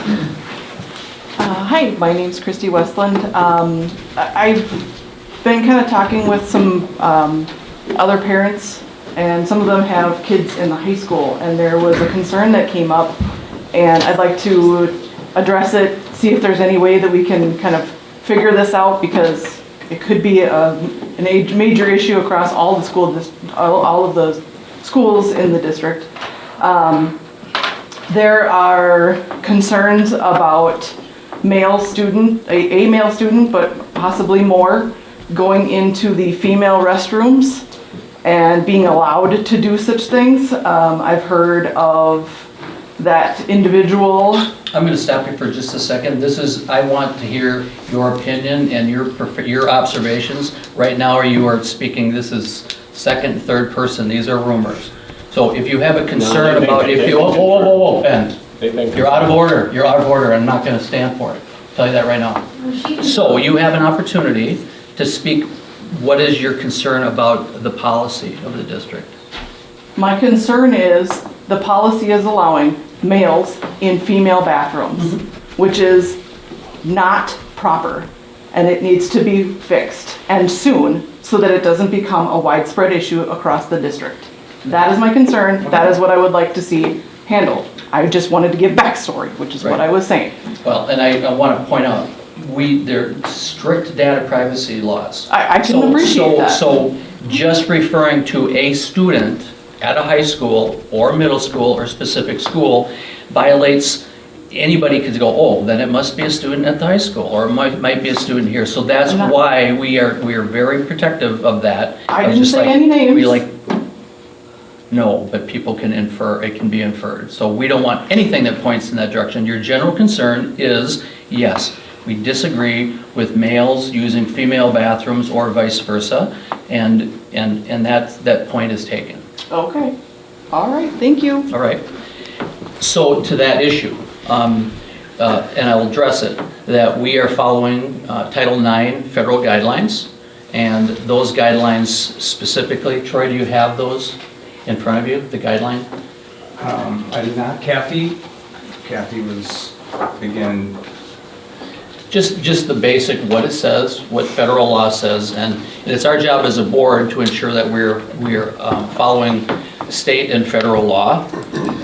Hi, my name's Christy Westland. I've been kind of talking with some other parents, and some of them have kids in the high school, and there was a concern that came up, and I'd like to address it, see if there's any way that we can kind of figure this out, because it could be a major issue across all of the schools in the district. There are concerns about a male student, but possibly more, going into the female restrooms and being allowed to do such things. I've heard of that individual. I'm going to stop you for just a second. I want to hear your opinion and your observations. Right now you are speaking, this is second, third person, these are rumors. So if you have a concern about, whoa, Ben, you're out of order, I'm not going to stand for it. I'll tell you that right now. So you have an opportunity to speak. What is your concern about the policy of the district? My concern is the policy is allowing males in female bathrooms, which is not proper, and it needs to be fixed, and soon, so that it doesn't become a widespread issue across the district. That is my concern. That is what I would like to see handled. I just wanted to give backstory, which is what I was saying. Well, and I want to point out, there are strict data privacy laws. I can appreciate that. So just referring to a student at a high school or middle school or specific school violates, anybody could go, oh, then it must be a student at the high school, or it might be a student here. So that's why we are very protective of that. I didn't say any names. No, but people can infer, it can be inferred. So we don't want anything that points in that direction. Your general concern is, yes, we disagree with males using female bathrooms or vice versa, and that point is taken. Okay. All right. Thank you. All right. So to that issue, and I will address it, that we are following Title IX federal guidelines, and those guidelines specifically, Troy, do you have those in front of you, the guideline? I did not. Kathy was, again... Just the basic, what it says, what federal law says, and it's our job as a board to ensure that we're following state and federal law,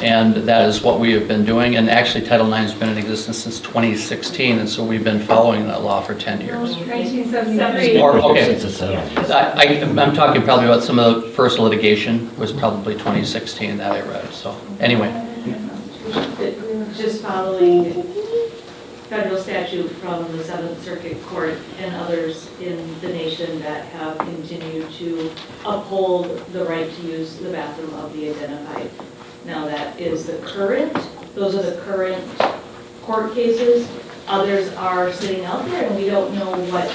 and that is what we have been doing. And actually Title IX has been in existence since 2016, and so we've been following that law for 10 years. 1973. Okay. I'm talking probably about some of the first litigation was probably 2016 that I read, so anyway. Just following federal statute from the 7th Circuit Court and others in the nation that have continued to uphold the right to use the bathroom of the identified. Now those are the current court cases. Others are sitting out there, and we don't know what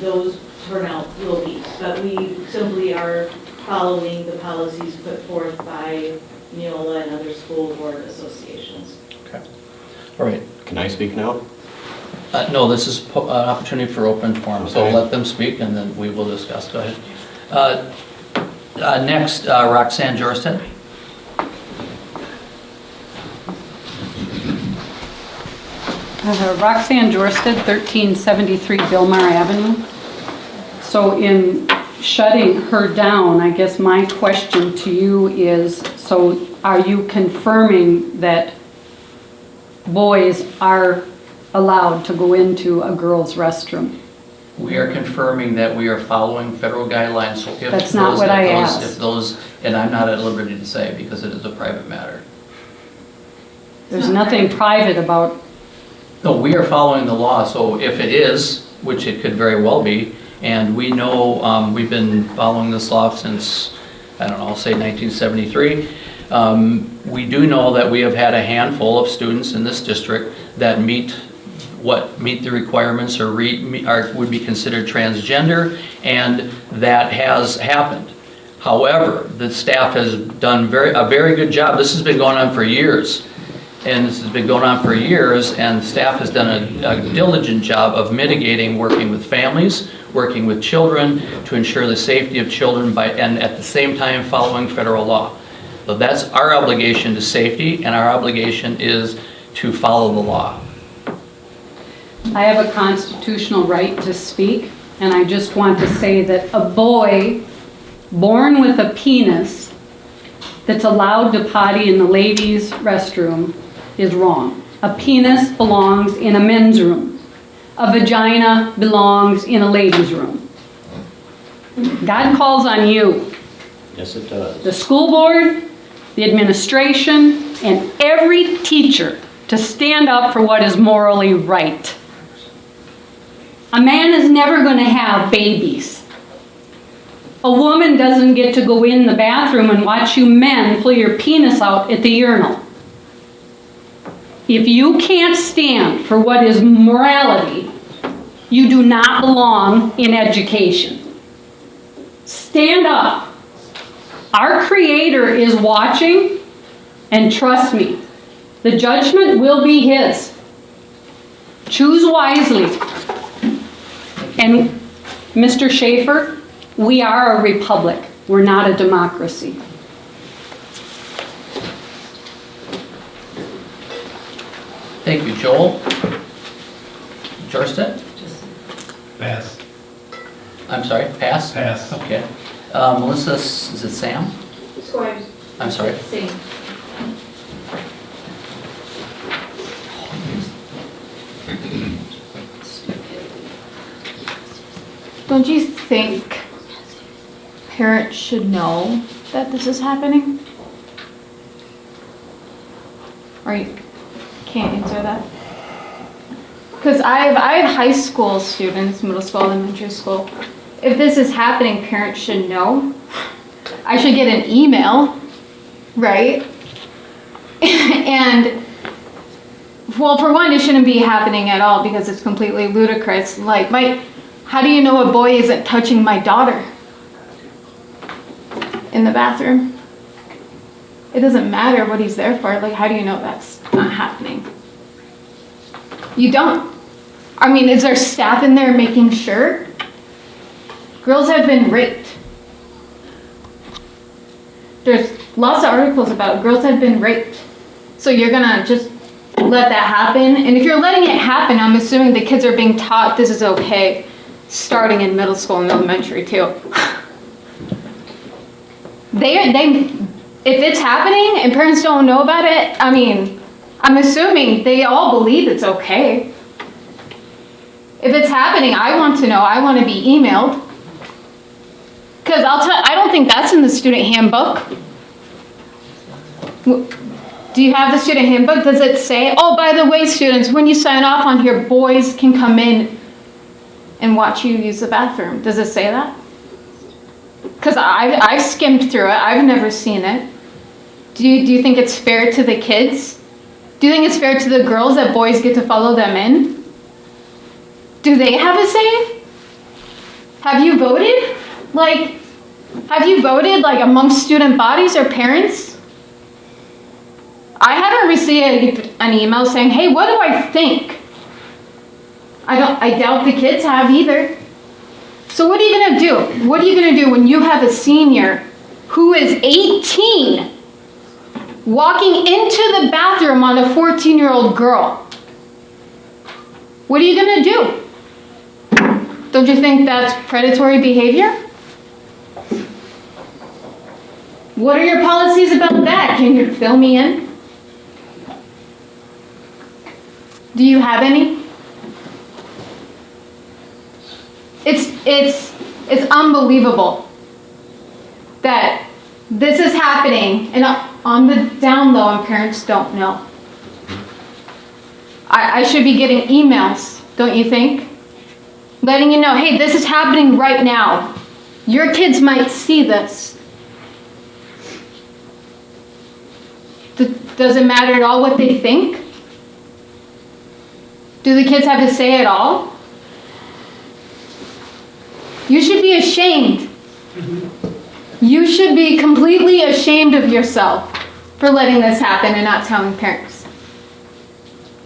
those turnout will be. But we simply are following the policies put forth by Neola and other school board associations. Okay. All right. Can I speak now? No, this is an opportunity for open forum, so let them speak and then we will discuss. Go ahead. Next, Roxanne Jorsted. Roxanne Jorsted, 1373 Billmar Avenue. So in shutting her down, I guess my question to you is, so are you confirming that boys are allowed to go into a girl's restroom? We are confirming that we are following federal guidelines. So if that's not what I asked. If those, and I'm not at liberty to say because it is a private matter. There's nothing private about. No, we are following the law. So if it is, which it could very well be, and we know we've been following this law since, I don't know, I'll say 1973. We do know that we have had a handful of students in this district that meet the requirements or would be considered transgender, and that has happened. However, the staff has done a very good job. This has been going on for years, and staff has done a diligent job of mitigating, working with families, working with children to ensure the safety of children and at the same time following federal law. So that's our obligation to safety, and our obligation is to follow the law. I have a constitutional right to speak, and I just want to say that a boy born with a penis that's allowed to potty in the ladies' restroom is wrong. A penis belongs in a men's room. A vagina belongs in a ladies' room. God calls on you, Yes, it does. the school board, the administration, and every teacher to stand up for what is morally right. A man is never going to have babies. A woman doesn't get to go in the bathroom and watch you men pull your penis out at the urinal. If you can't stand for what is morality, you do not belong in education. Stand up. Our Creator is watching, and trust me, the judgment will be His. Choose wisely. And Mr. Schaefer, we are a republic. We're not a democracy. Thank you, Joel. Jorstedt? Pass. I'm sorry, pass? Pass. Okay. Melissa, is it Sam? Squires. I'm sorry. Same. Don't you think parents should know that this is happening? Or you can't answer that? Because I have high school students, middle school, elementary school. If this is happening, parents should know. I should get an email, right? And, well, for one, it shouldn't be happening at all because it's completely ludicrous. Like, how do you know a boy isn't touching my daughter in the bathroom? It doesn't matter what he's there for. Like, how do you know that's not happening? You don't. I mean, is there staff in there making sure? Girls have been raped. There's lots of articles about girls have been raped. So you're gonna just let that happen? And if you're letting it happen, I'm assuming the kids are being taught this is okay, starting in middle school and elementary too. If it's happening and parents don't know about it, I mean, I'm assuming they all believe it's okay. If it's happening, I want to know. I want to be emailed. Because I don't think that's in the student handbook. Do you have the student handbook? Does it say, oh, by the way, students, when you sign off on here, boys can come in and watch you use the bathroom? Does it say that? Because I've skimmed through it. I've never seen it. Do you think it's fair to the kids? Do you think it's fair to the girls that boys get to follow them in? Do they have a say? Have you voted? Have you voted amongst student bodies or parents? I haven't received an email saying, hey, what do I think? I doubt the kids have either. So what are you gonna do? What are you gonna do when you have a senior who is 18 walking into the bathroom on a 14-year-old girl? What are you gonna do? Don't you think that's predatory behavior? What are your policies about that? Can you fill me in? Do you have any? It's unbelievable that this is happening and on the down low and parents don't know. I should be getting emails, don't you think? Letting you know, hey, this is happening right now. Your kids might see this. Does it matter at all what they think? Do the kids have to say it all? You should be ashamed. You should be completely ashamed of yourself for letting this happen and not telling parents.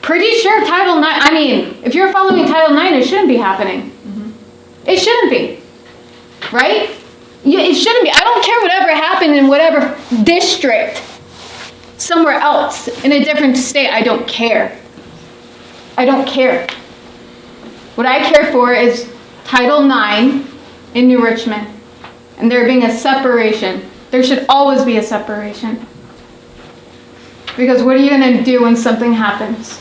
Pretty sure Title IX, if you're following Title IX, it shouldn't be happening. It shouldn't be. Right? It shouldn't be. I don't care whatever happened in whatever district. somewhere else in a different state, I don't care. I don't care. What I care for is Title IX in New Richmond, and there being a separation. There should always be a separation. Because what are you going to do when something happens?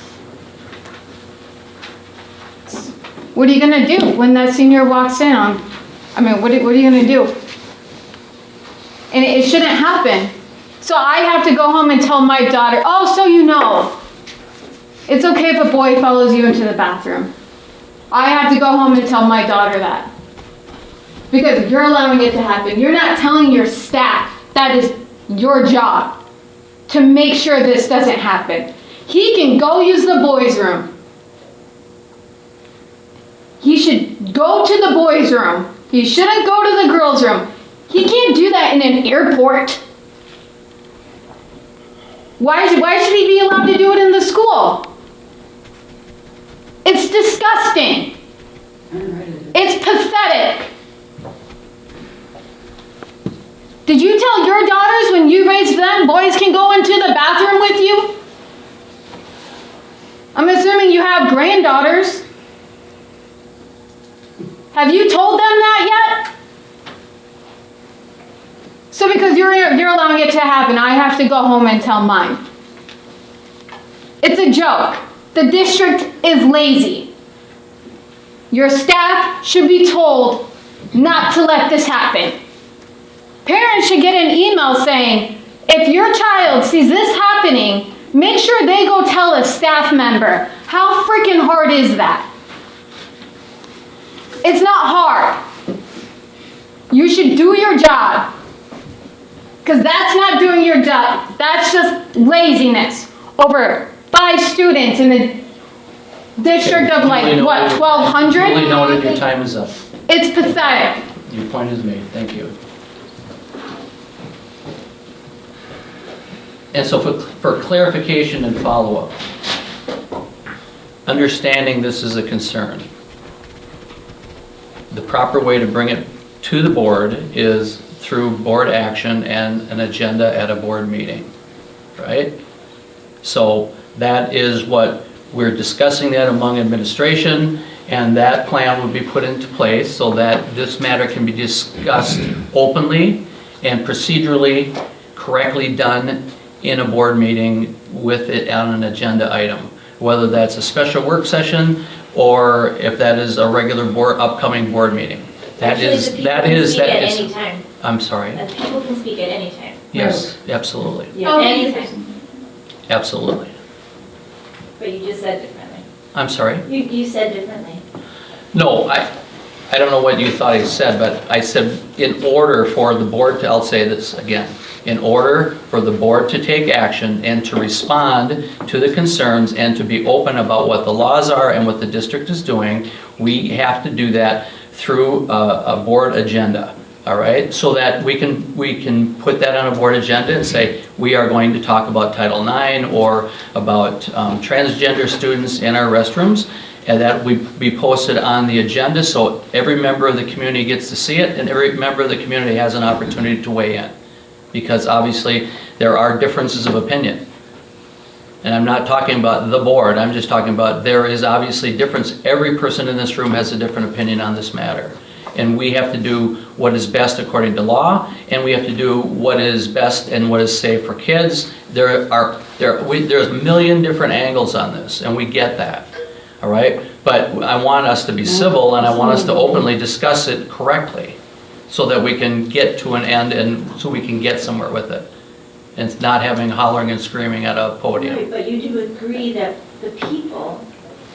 What are you going to do when that senior walks in on? What are you going to do? And it shouldn't happen. So I have to go home and tell my daughter, oh, so you know, it's okay if a boy follows you into the bathroom. I have to go home and tell my daughter that. Because you're allowing it to happen. You're not telling your staff that is your job to make sure this doesn't happen. He can go use the boys' room. He should go to the boys' room. He shouldn't go to the girls' room. He can't do that in an airport. Why should he be allowed to do it in the school? It's disgusting. It's pathetic. Did you tell your daughters when you raised them, boys can go into the bathroom with you? I'm assuming you have granddaughters. Have you told them that yet? So because you're allowing it to happen, I have to go home and tell mine. It's a joke. The district is lazy. Your staff should be told not to let this happen. Parents should get an email saying, if your child sees this happening, make sure they go tell a staff member. How freaking hard is that? It's not hard. You should do your job. Because that's not doing your job. That's just laziness. Over 5 students in the district of Duly 1,200? Duly noted, your time is up. It's pathetic. Your point is made, thank you. And so for clarification and follow-up, understanding this is a concern, the proper way to bring it to the board is through board action and an agenda at a board meeting, right? So that is what we're discussing, that among administration, and that plan would be put into place so that this matter can be discussed openly and procedurally correctly done in a board meeting with it on an agenda item, whether that's a special work session or if that is a regular upcoming board meeting. That is. Any time. I'm sorry. People can speak at any time. Yes, absolutely, Yeah, anytime. absolutely. But you just said differently. I'm sorry? You said differently. No, I don't know what you thought I said, but I said in order for the board to, I'll say this again, in order for the board to take action and to respond to the concerns and to be open about what the laws are and what the district is doing, we have to do that through a board agenda, all right? So that we can put that on a board agenda and say, we are going to talk about Title IX or about transgender students in our restrooms, and that we be posted on the agenda so every member of the community gets to see it and every member of the community has an opportunity to weigh in. Because obviously there are differences of opinion. And I'm not talking about the board, I'm just talking about there is obviously difference. Every person in this room has a different opinion on this matter. And we have to do what is best according to law, and we have to do what is best and what is safe for kids. There's a million different angles on this, and we get that, all right? But I want us to be civil, and I want us to openly discuss it correctly so that we can get to an end and so we can get somewhere with it. And it's not having hollering and screaming at a podium. Right, but you do agree that the people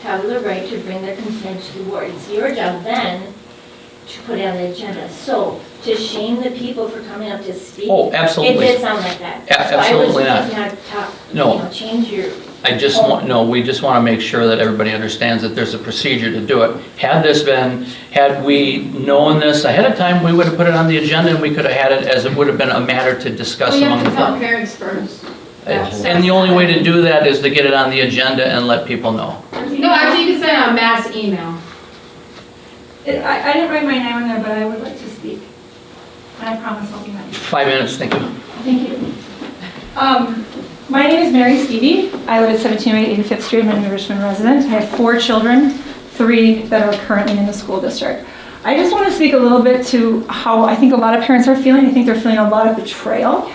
have the right to bring their concerns to the board. It's your job then to put it on the agenda. So to shame the people for coming up to speak. Oh, absolutely. It did sound like that. Absolutely not. So I was talk, No. change your. I just want, no, we just want to make sure that everybody understands that there's a procedure to do it. Had we known this ahead of time, we would have put it on the agenda and we could have had it as it would have been a matter to discuss We among have the to tell board. parents first. And the only way to do that is to get it on the agenda and let people know. No, actually you can send a mass email. I didn't write my name on there, but I would like to speak. And I promise I'll be nice. 5 minutes, thank you. Thank you. My name is Mary Stevie. I live at 1708 85th Street. I'm a Richmond resident. I have 4 children, 3 that are currently in the school district. I just want to speak a little bit to how I think a lot of parents are feeling. I think they're feeling a lot of betrayal.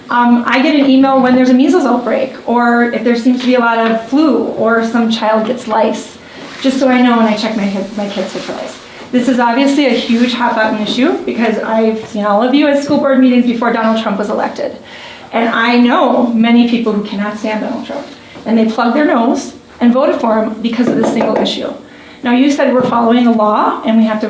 I get an email when there's a measles outbreak, or if there seems to be a lot of flu, or some child gets lice, just so I know when I check my kids for lice. This is obviously a huge hot button issue because I've seen all of you at school board meetings before Donald Trump was elected. And I know many people who cannot stand Donald Trump. And they plugged their nose and voted for him because of this single issue. Now you said we're following the law and we have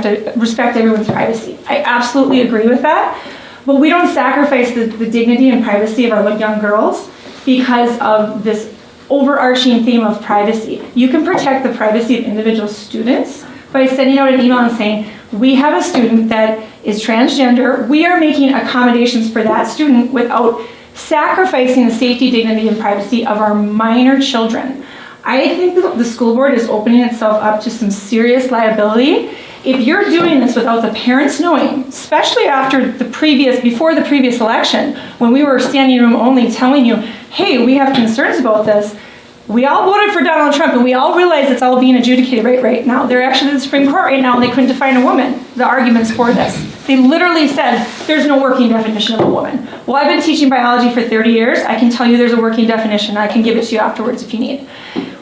to respect everyone's privacy. I absolutely agree with that. But we don't sacrifice the dignity and privacy of our young girls because of this overarching theme of privacy. You can protect the privacy of individual students by sending out an email and saying, we have a student that is transgender. We are making accommodations for that student without sacrificing the safety, dignity, and privacy of our minor children. I think the school board is opening itself up to some serious liability. If you're doing this without the parents knowing, especially before the previous election, when we were standing room only telling you, hey, we have concerns about this, we all voted for Donald Trump and we all realize it's all being adjudicated right now. They're actually at the Supreme Court right now and they couldn't define a woman, the arguments for this. They literally said there's no working definition of a woman. Well, I've been teaching biology for 30 years. I can tell you there's a working definition. I can give it to you afterwards if you need.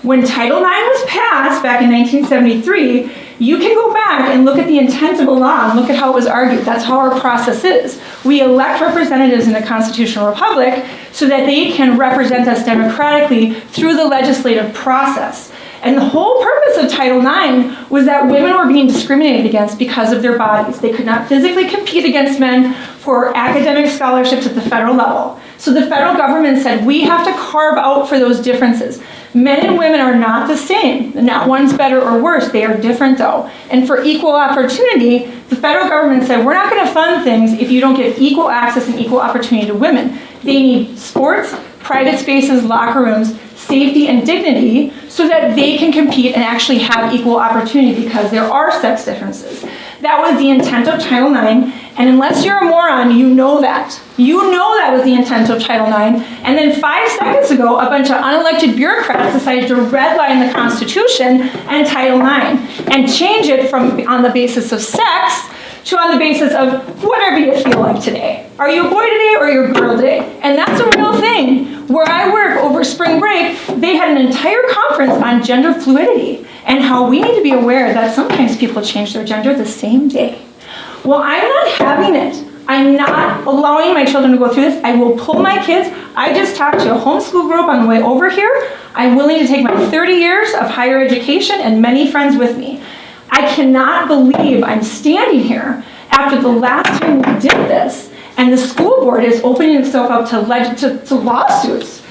When Title IX was passed back in 1973, you can go back and look at the intent of the law and look at how it was argued. That's how our process is. We elect representatives in a constitutional republic so that they can represent us democratically through the legislative process. And the whole purpose of Title IX was that women were being discriminated against because of their bodies. They could not physically compete against men for academic scholarships at the federal level. So the federal government said, we have to carve out for those differences. Men and women are not the same. Not one's better or worse. They are different though. And for equal opportunity, the federal government said, we're not going to fund things if you don't give equal access and equal opportunity to women. They need sports, private spaces, locker rooms, safety and dignity so that they can compete and actually have equal opportunity because there are sex differences. That was the intent of Title IX, and unless you're a moron, you know that. You know that was the intent of Title IX, and then 5 seconds ago, a bunch of unelected bureaucrats decided to redline the Constitution and Title IX and change it from on the basis of sex to on the basis of whatever you feel like today. Are you a boy today or are you a girl today? And that's a real thing. Where I work over spring break, they had an entire conference on gender fluidity and how we need to be aware that sometimes people change their gender the same day. Well, I'm not having it. I'm not allowing my children to go through this. I will pull my kids. I just talked to a homeschool group on the way over here. I'm willing to take my 30 years of higher education and many friends with me. I cannot believe I'm standing here after the last time we did this, and the school board is opening itself up to lawsuits.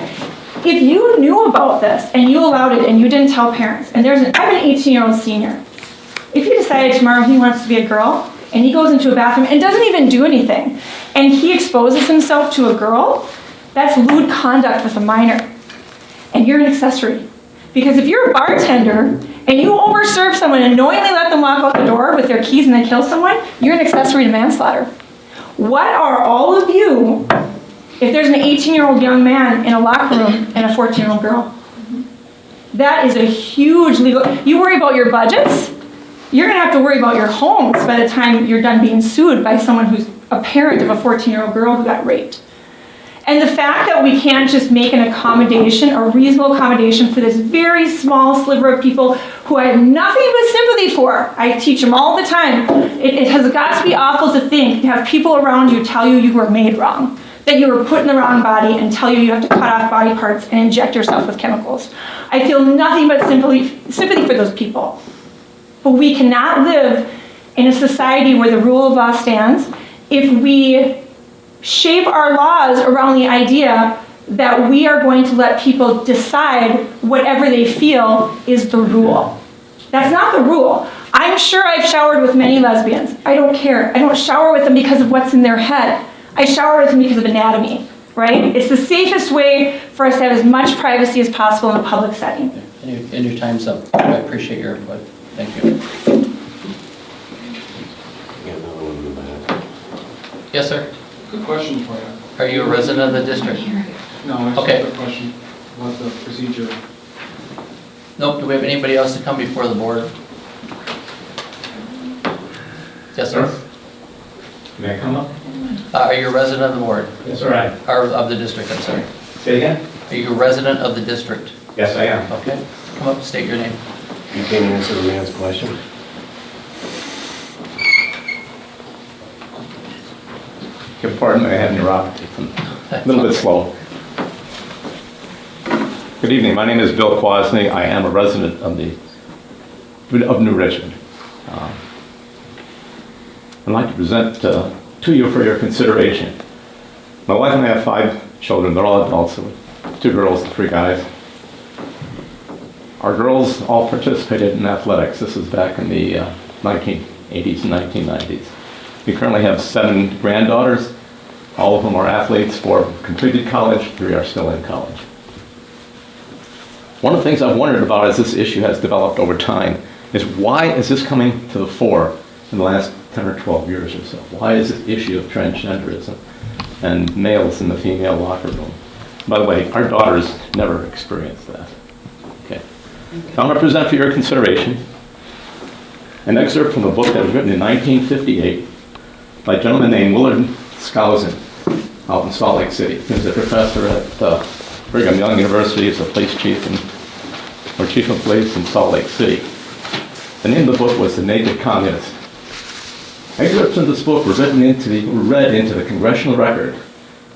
If you knew about this and you allowed it and you didn't tell parents, and I'm an 18-year-old senior. If he decided tomorrow he wants to be a girl and he goes into a bathroom and doesn't even do anything, and he exposes himself to a girl, that's lewd conduct with a minor. And you're an accessory. Because if you're a bartender and you overserve someone and knowingly let them walk out the door with their keys and then kill someone, you're an accessory to manslaughter. What are all of you if there's an 18-year-old young man in a locker room and a 14-year-old girl? That is a huge legal... You worry about your budgets, you're going to have to worry about your homes by the time you're done being sued by someone who's a parent of a 14-year-old girl who got raped. And the fact that we can't just make an accommodation, a reasonable accommodation for this very small sliver of people who I have nothing but sympathy for. I teach them all the time. It has got to be awful to think, to have people around you tell you were made wrong, that you were put in the wrong body and tell you have to cut off body parts and inject yourself with chemicals. I feel nothing but sympathy for those people. But we cannot live in a society where the rule of law stands if we shape our laws around the idea that we are going to let people decide whatever they feel is the rule. That's not the rule. I'm sure I've showered with many lesbians. I don't care. I don't shower with them because of what's in their head. I shower with them because of anatomy, right? It's the safest way for us to have as much privacy as possible in a public setting. And your time's up. I appreciate your input. Thank you. Yes, sir. Good question for you. Are you a resident of the district? No, I just Okay. have a question about the procedure. Nope, do we have anybody else to come before the board? Yes, sir? May I come up? Are you a resident of the board, Yes, sir, I. or of the district, I'm sorry? Say again? Are you a resident of the district? Yes, I am. Okay, come up, state your name. You can't answer the man's question. Your pardon, I have neuropathy. I'm a little bit slow. Good evening, my name is Bill Quasney. I am a resident of New Richmond. I'd like to present to you for your consideration. My wife and I have 5 children. They're all adults, so 2 girls and 3 guys. Our girls all participated in athletics. This is back in the 1980s and 1990s. We currently have 7 granddaughters. All of them are athletes. 4 completed college, 3 are still in college. One of the things I've wondered about as this issue has developed over time is why is this coming to the fore in the last 10 or 12 years or so? Why is this issue of transgenderism and males in the female locker room? By the way, our daughters never experienced that. Okay. Now I'm going to present for your consideration an excerpt from a book that was written in 1958 by a gentleman named Willard Skousen out in Salt Lake City. He was a professor at Brigham Young University. He's a police chief or chief of police in Salt Lake City. The name of the book was The Naked Communist. Excerpts from this book were read into the congressional record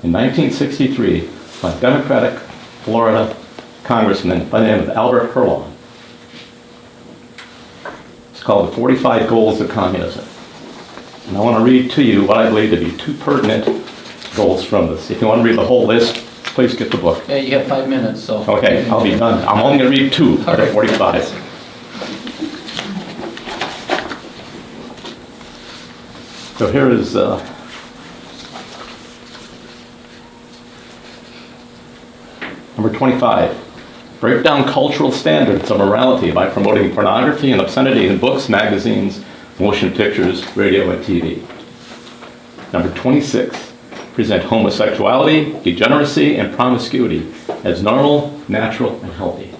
in 1963 by Democratic Florida Congressman by the name of Albert Herlong. It's called The 45 Goals of Communism. And I want to read to you what I believe to be 2 pertinent goals from this. If you want to read the whole list, please get the book. Yeah, you have 5 minutes, so. Okay, I'll be done. I'm only going to read 2 out of 45. So here is number 25. Break down cultural standards of morality by promoting pornography and obscenity in books, magazines, motion pictures, radio, and TV. Number 26. Present homosexuality, degeneracy, and promiscuity as normal, natural, and healthy.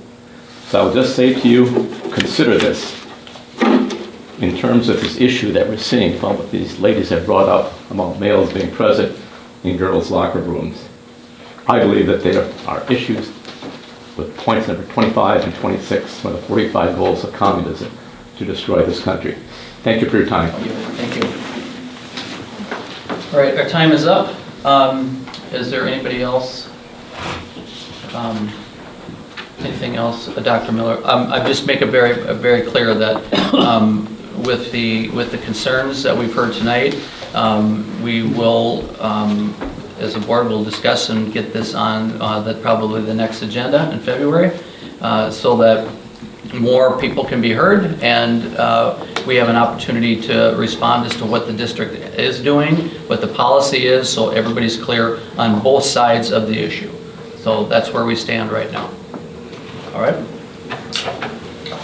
So I will just say to you, consider this in terms of this issue that we're seeing from what these ladies have brought up about males being present in girls' locker rooms. I believe that there are issues with points number 25 and 26 for the 45 goals of communism to destroy this country. Thank you for your time. Thank you. All right, our time is up. Is there anybody else? Anything else, Dr. Miller? I just make it very clear that with the concerns that we've heard tonight, we will, as a board, will discuss and get this on probably the next agenda in February, so that more people can be heard and we have an opportunity to respond as to what the district is doing, what the policy is, so everybody's clear on both sides of the issue. So that's where we stand right now. All right?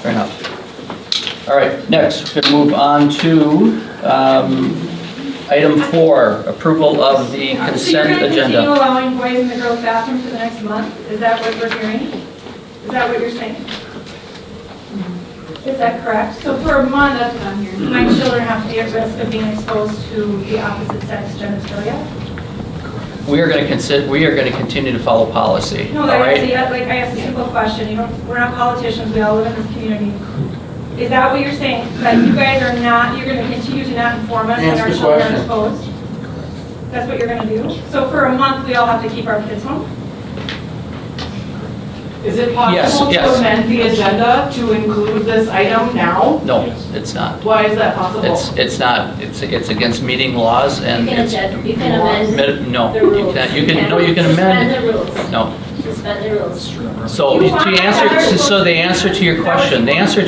Fair enough. All right, next, we're going to move on to item 4, approval of the consent So you're going to agenda. continue allowing boys in the girls' bathroom for the next month? Is that what we're hearing? Is that what you're saying? Is that correct? So for a month, that's what I'm hearing. My children have to be at risk of being exposed to the opposite sex genitalia? We are going to continue to follow policy. No, all I right? asked a simple question. We're not politicians, we all live in this community. Is that what you're saying? That you guys are not, you're going to continue to not inform us when our children are exposed? That's what you're going to do? So for a month, we all have to keep our kids home? Is it possible Yes. to amend the agenda to include this item now? No, it's not. Why is that possible? It's not. It's against meeting laws and You can it's. amend No, the you rules. can't. You can amend. Suspend the rules. No. Suspend the rules. So the answer to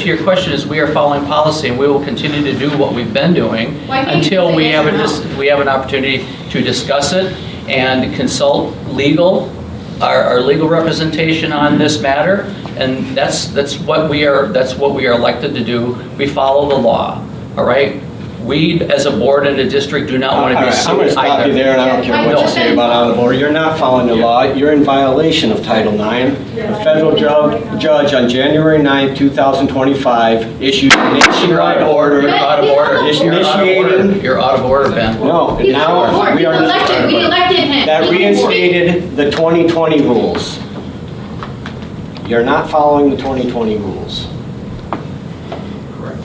your question is we are following policy and we will continue to do what we've been doing until we have an opportunity to discuss it and consult our legal representation on this matter, and that's what we are elected to do. We follow the law, all right? We, as a board and a district, do not want to All be right, I'm going to sued stop you either. there, and I don't care what you say about out of order. You're not following the law. You're in violation of Title IX. A federal judge on January 9, 2025 issued a nationwide order. You're out of order. It's You're out of order. initiating. You're out of order, Ben. No, He's now on we board. are. We elected him. That He can speak. reinstated the 2020 rules. You're not following the 2020 rules. Correct.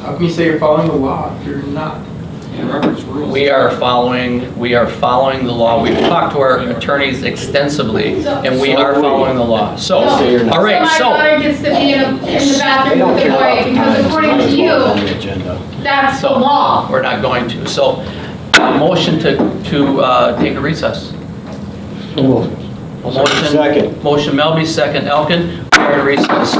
How can you say you're following the law if you're not? In Robert's rules. We are following the law. We've talked to our attorneys extensively, and we are following the law. So, Say you're not. all right, My so, daughter gets to be in the They bathroom don't with a care about boy, the because times. according Might to as well on you, the agenda. that's the so, law. we're not going to. So, motion to take a recess. Second. Motion Melby, second Elkin, we are in recess.